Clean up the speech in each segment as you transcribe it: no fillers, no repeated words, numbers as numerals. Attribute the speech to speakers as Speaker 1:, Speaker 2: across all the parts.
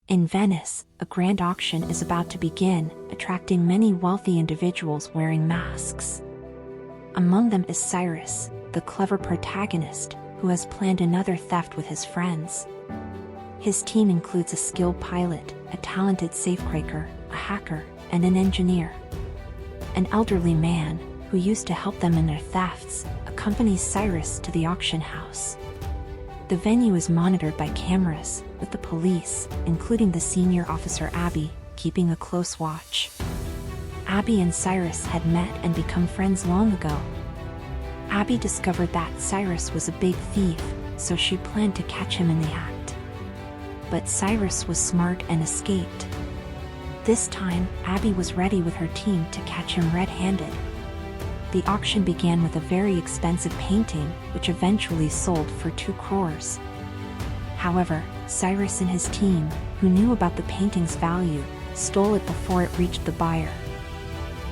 Speaker 1: In Venice, a grand auction is about to begin, attracting many wealthy individuals wearing masks. Among them is Cyrus, the clever protagonist, who has planned another theft with his friends. His team includes a skilled pilot, a talented safecracker, a hacker, and an engineer. An elderly man, who used to help them in their thefts, accompanies Cyrus to the auction house. The venue is monitored by cameras, with the police, including the senior officer Abby, keeping a close watch. Abby and Cyrus had met and become friends long ago. Abby discovered that Cyrus was a big thief, so she planned to catch him in the act. But Cyrus was smart and escaped. This time, Abby was ready with her team to catch him red-handed. The auction began with a very expensive painting, which eventually sold for 2 crores. However, Cyrus and his team, who knew about the painting's value, stole it before it reached the buyer.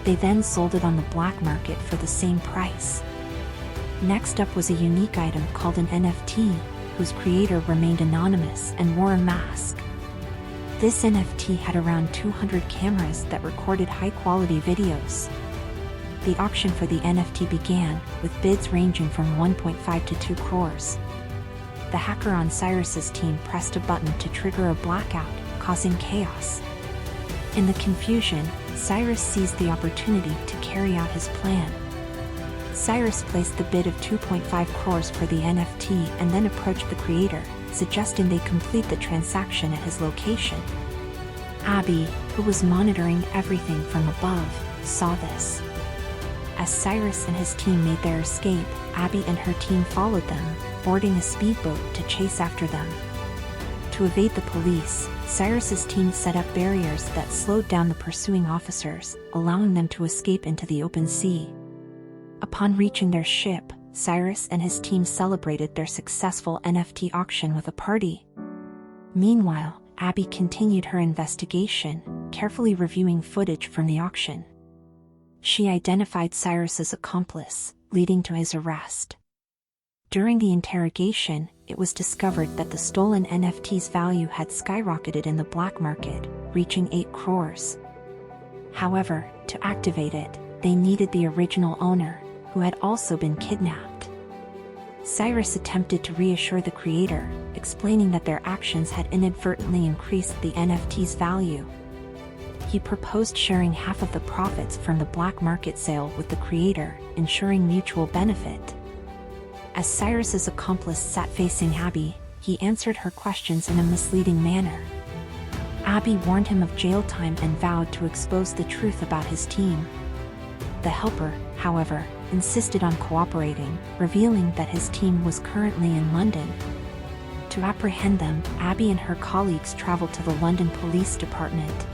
Speaker 1: They then sold it on the black market for the same price. Next up was a unique item called an NFT, whose creator remained anonymous and wore a mask. This NFT had around 200 cameras that recorded high-quality videos. The auction for the NFT began, with bids ranging from 1.5 to 2 crores. The hacker on Cyrus's team pressed a button to trigger a blackout, causing chaos. In the confusion, Cyrus seized the opportunity to carry out his plan. Cyrus placed the bid of 2.5 crores for the NFT and then approached the creator, suggesting they complete the transaction at his location. Abby, who was monitoring everything from above, saw this. As Cyrus and his team made their escape, Abby and her team followed them, boarding a speedboat to chase after them. To evade the police, Cyrus's team set up barriers that slowed down the pursuing officers, allowing them to escape into the open sea. Upon reaching their ship, Cyrus and his team celebrated their successful NFT auction with a party. Meanwhile, Abby continued her investigation, carefully reviewing footage from the auction. She identified Cyrus's accomplice, leading to his arrest. During the interrogation, it was discovered that the stolen NFT's value had skyrocketed in the black market, reaching 8 crores. However, to activate it, they needed the original owner, who had also been kidnapped. Cyrus attempted to reassure the creator, explaining that their actions had inadvertently increased the NFT's value. He proposed sharing half of the profits from the black market sale with the creator, ensuring mutual benefit. As Cyrus's accomplice sat facing Abby, he answered her questions in a misleading manner. Abby warned him of jail time and vowed to expose the truth about his team. The helper, however, insisted on cooperating, revealing that his team was currently in London. To apprehend them, Abby and her colleagues traveled to the London Police Department.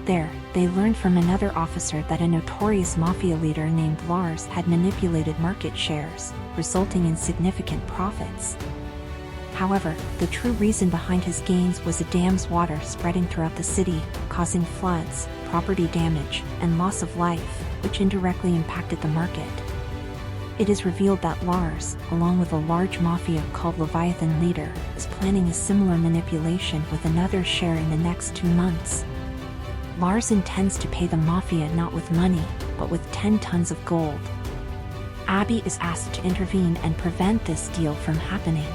Speaker 1: There, they learned from another officer that a notorious mafia leader named Lars had manipulated market shares, resulting in significant profits. However, the true reason behind his gains was a dam's water spreading throughout the city, causing floods, property damage, and loss of life, which indirectly impacted the market. It is revealed that Lars, along with a large mafia called Leviathan Leader, is planning a similar manipulation with another share in the next 2 months. Lars intends to pay the mafia not with money, but with 10 tons of gold. Abby is asked to intervene and prevent this deal from happening.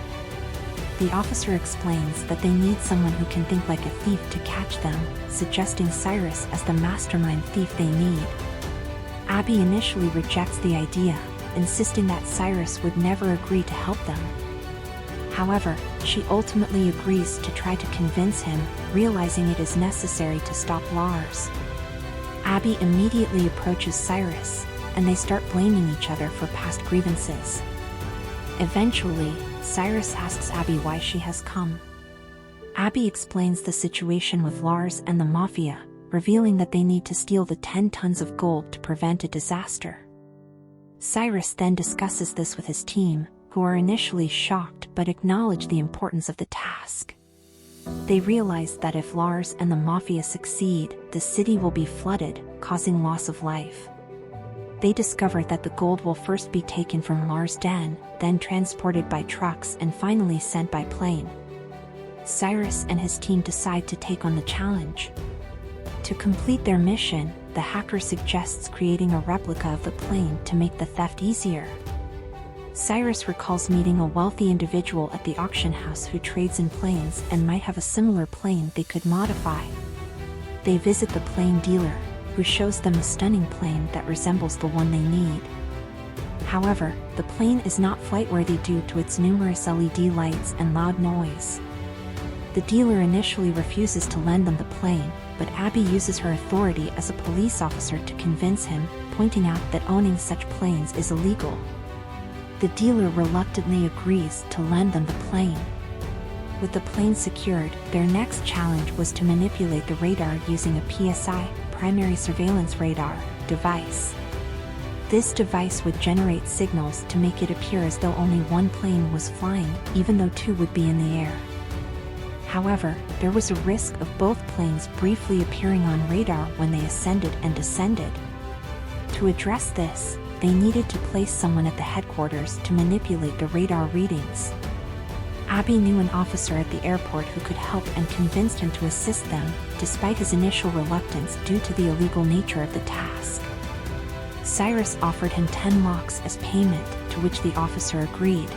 Speaker 1: The officer explains that they need someone who can think like a thief to catch them, suggesting Cyrus as the mastermind thief they need. Abby initially rejects the idea, insisting that Cyrus would never agree to help them. However, she ultimately agrees to try to convince him, realizing it is necessary to stop Lars. Abby immediately approaches Cyrus, and they start blaming each other for past grievances. Eventually, Cyrus asks Abby why she has come. Abby explains the situation with Lars and the mafia, revealing that they need to steal the 10 tons of gold to prevent a disaster. Cyrus then discusses this with his team, who are initially shocked but acknowledge the importance of the task. They realize that if Lars and the mafia succeed, the city will be flooded, causing loss of life. They discover that the gold will first be taken from Lars' den, then transported by trucks and finally sent by plane. Cyrus and his team decide to take on the challenge. To complete their mission, the hacker suggests creating a replica of the plane to make the theft easier. Cyrus recalls meeting a wealthy individual at the auction house who trades in planes and might have a similar plane they could modify. They visit the plane dealer, who shows them a stunning plane that resembles the one they need. However, the plane is not flight-worthy due to its numerous LED lights and loud noise. The dealer initially refuses to lend them the plane, but Abby uses her authority as a police officer to convince him, pointing out that owning such planes is illegal. The dealer reluctantly agrees to lend them the plane. With the plane secured, their next challenge was to manipulate the radar using a PSI, primary surveillance radar, device. This device would generate signals to make it appear as though only one plane was flying, even though two would be in the air. However, there was a risk of both planes briefly appearing on radar when they ascended and descended. To address this, they needed to place someone at the headquarters to manipulate the radar readings. Abby knew an officer at the airport who could help and convinced him to assist them, despite his initial reluctance due to the illegal nature of the task. Cyrus offered him 10 locks as payment, to which the officer agreed.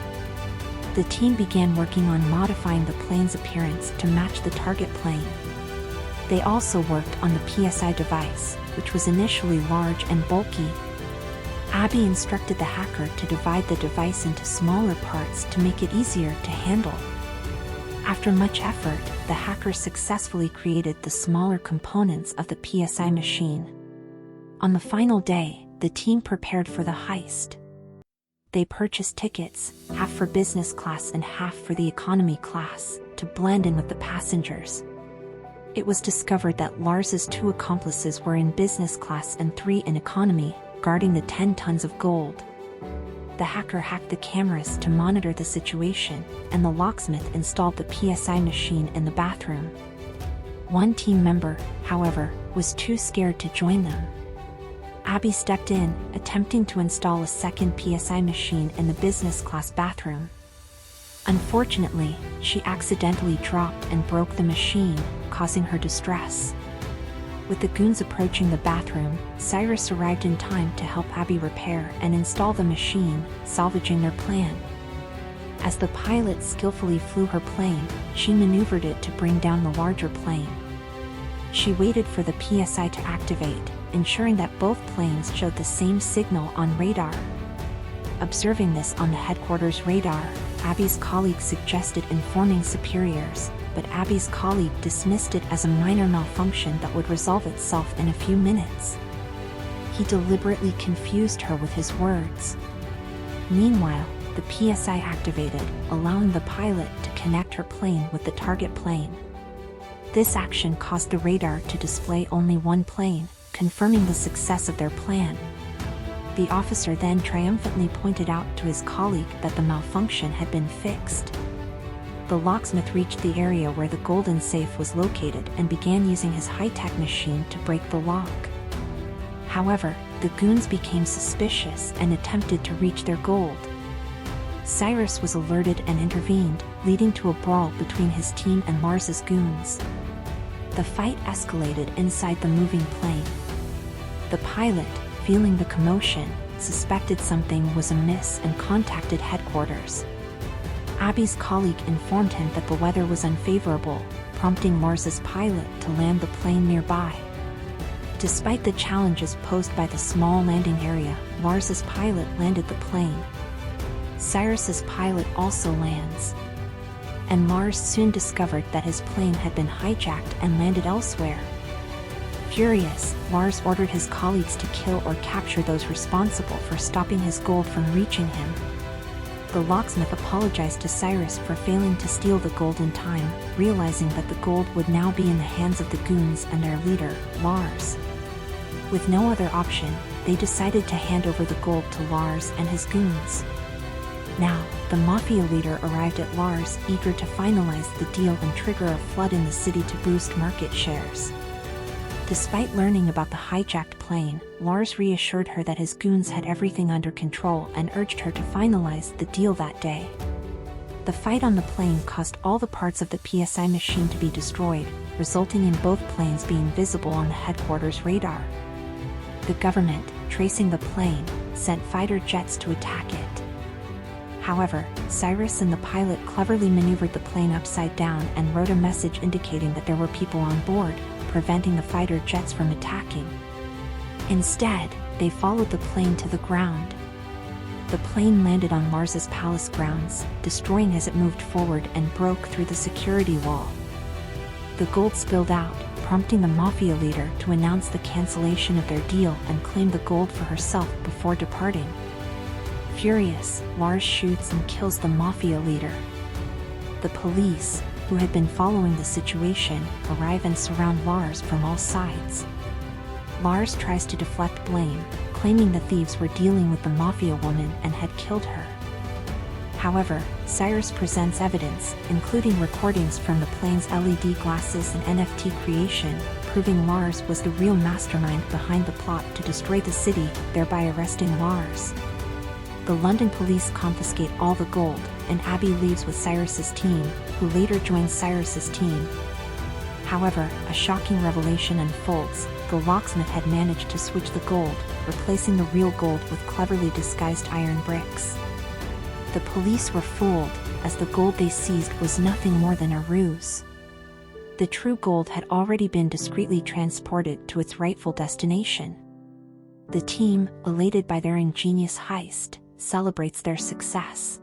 Speaker 1: The team began working on modifying the plane's appearance to match the target plane. They also worked on the PSI device, which was initially large and bulky. Abby instructed the hacker to divide the device into smaller parts to make it easier to handle. After much effort, the hacker successfully created the smaller components of the PSI machine. On the final day, the team prepared for the heist. They purchased tickets, half for business class and half for the economy class, to blend in with the passengers. It was discovered that Lars's 2 accomplices were in business class and 3 in economy, guarding the 10 tons of gold. The hacker hacked the cameras to monitor the situation, and the locksmith installed the PSI machine in the bathroom. One team member, however, was too scared to join them. Abby stepped in, attempting to install a second PSI machine in the business class bathroom. Unfortunately, she accidentally dropped and broke the machine, causing her distress. With the goons approaching the bathroom, Cyrus arrived in time to help Abby repair and install the machine, salvaging their plan. As the pilot skillfully flew her plane, she maneuvered it to bring down the larger plane. She waited for the PSI to activate, ensuring that both planes showed the same signal on radar. Observing this on the headquarters radar, Abby's colleague suggested informing superiors, but Abby's colleague dismissed it as a minor malfunction that would resolve itself in a few minutes. He deliberately confused her with his words. Meanwhile, the PSI activated, allowing the pilot to connect her plane with the target plane. This action caused the radar to display only one plane, confirming the success of their plan. The officer then triumphantly pointed out to his colleague that the malfunction had been fixed. The locksmith reached the area where the golden safe was located and began using his high-tech machine to break the lock. However, the goons became suspicious and attempted to reach their gold. Cyrus was alerted and intervened, leading to a brawl between his team and Lars's goons. The fight escalated inside the moving plane. The pilot, feeling the commotion, suspected something was amiss and contacted headquarters. Abby's colleague informed him that the weather was unfavorable, prompting Lars's pilot to land the plane nearby. Despite the challenges posed by the small landing area, Lars's pilot landed the plane. Cyrus's pilot also lands. And Lars soon discovered that his plane had been hijacked and landed elsewhere. Furious, Lars ordered his colleagues to kill or capture those responsible for stopping his gold from reaching him. The locksmith apologized to Cyrus for failing to steal the gold in time, realizing that the gold would now be in the hands of the goons and their leader, Lars. With no other option, they decided to hand over the gold to Lars and his goons. Now, the mafia leader arrived at Lars, eager to finalize the deal and trigger a flood in the city to boost market shares. Despite learning about the hijacked plane, Lars reassured her that his goons had everything under control and urged her to finalize the deal that day. The fight on the plane caused all the parts of the PSI machine to be destroyed, resulting in both planes being visible on the headquarters radar. The government, tracing the plane, sent fighter jets to attack it. However, Cyrus and the pilot cleverly maneuvered the plane upside down and wrote a message indicating that there were people on board, preventing the fighter jets from attacking. Instead, they followed the plane to the ground. The plane landed on Mars's palace grounds, destroying as it moved forward and broke through the security wall. The gold spilled out, prompting the mafia leader to announce the cancellation of their deal and claim the gold for herself before departing. Furious, Lars shoots and kills the mafia leader. The police, who had been following the situation, arrive and surround Lars from all sides. Lars tries to deflect blame, claiming the thieves were dealing with the mafia woman and had killed her. However, Cyrus presents evidence, including recordings from the plane's LED glasses and NFT creation, proving Lars was the real mastermind behind the plot to destroy the city, thereby arresting Lars. The London police confiscate all the gold, and Abby leaves with Cyrus's team, who later joins Cyrus's team. However, a shocking revelation unfolds: the locksmith had managed to switch the gold, replacing the real gold with cleverly disguised iron bricks. The police were fooled, as the gold they seized was nothing more than a ruse. The true gold had already been discreetly transported to its rightful destination. The team, elated by their ingenious heist, celebrates their success.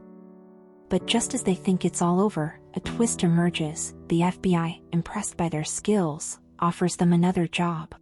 Speaker 1: But just as they think it's all over, a twist emerges. The FBI, impressed by their skills, offers them another job.